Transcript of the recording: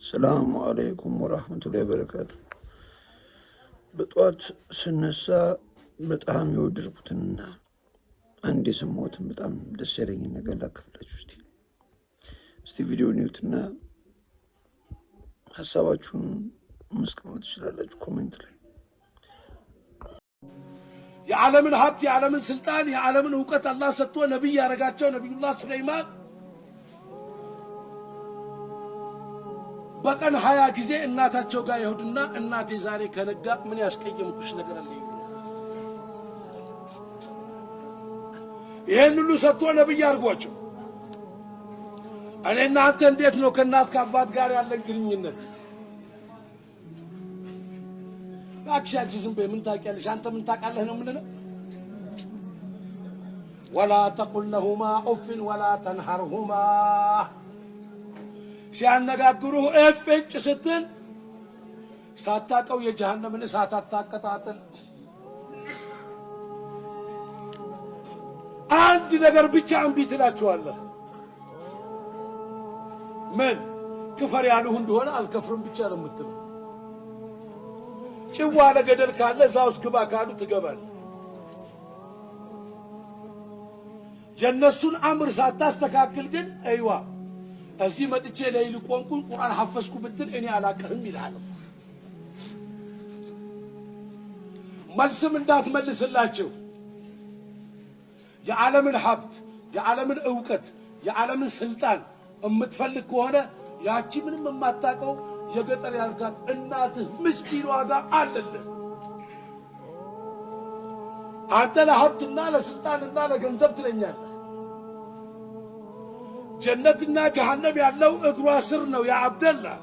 السلام عليكم ورحمة الله وبركاته. بطوات سنسا بتأهم يودربتنا عندي سموت بتأهم دسيرين نقال لك فلا جوستي استي فيديو نيوتنا حساباتشون مسكمة تشلالج كومنت لي يعلم الحبت يعلم السلطان يعلم الوقت الله ستوى نبي رقاتشو نبي الله سليمان በቀን 20 ጊዜ እናታቸው ጋር ይሁድና እናቴ ዛሬ ከነጋ ምን ያስቀየምኩሽ ነገር አለ ይሄን ሁሉ ሰጥቶ ነብይ አርጓቸው እኔና አንተ እንዴት ነው ከእናት ከአባት ጋር ያለን ግንኙነት አክሻጂ ዝም በይ ምን ታውቂያለሽ አንተ ምን ታውቃለህ ነው ምንለው ولا تقل لهما اف ولا تنهرهما ሲያነጋግሩህ እፍጭ ስትል ሳታቀው የጀሃነምን እሳት አታቀጣጥል አንድ ነገር ብቻ እምቢ ትላቸዋለህ ምን ክፈር ያሉህ እንደሆነ አልከፍርም ብቻ ነው የምትለው ጭዋ ለገደል ካለ እዛውስ ግባ ካሉ ትገባለህ ጀነሱን አምር ሳታስተካክል ግን አይዋ እዚህ መጥቼ ለይል ቆንኩን ቁርአን ሐፈዝኩ ብትል እኔ አላቀህም ይላል መልስም እንዳትመልስላቸው የዓለምን ሀብት የዓለምን ዕውቀት የዓለምን ስልጣን እምትፈልግ ከሆነ ያቺ ምንም የማታውቀው የገጠር ያልካት እናትህ ምስኪኗ ጋር አለልህ አንተ ለሀብትና ለስልጣንና ለገንዘብ ትለኛለህ جنتنا جهنم يالله اقرا سرنا يا عبد الله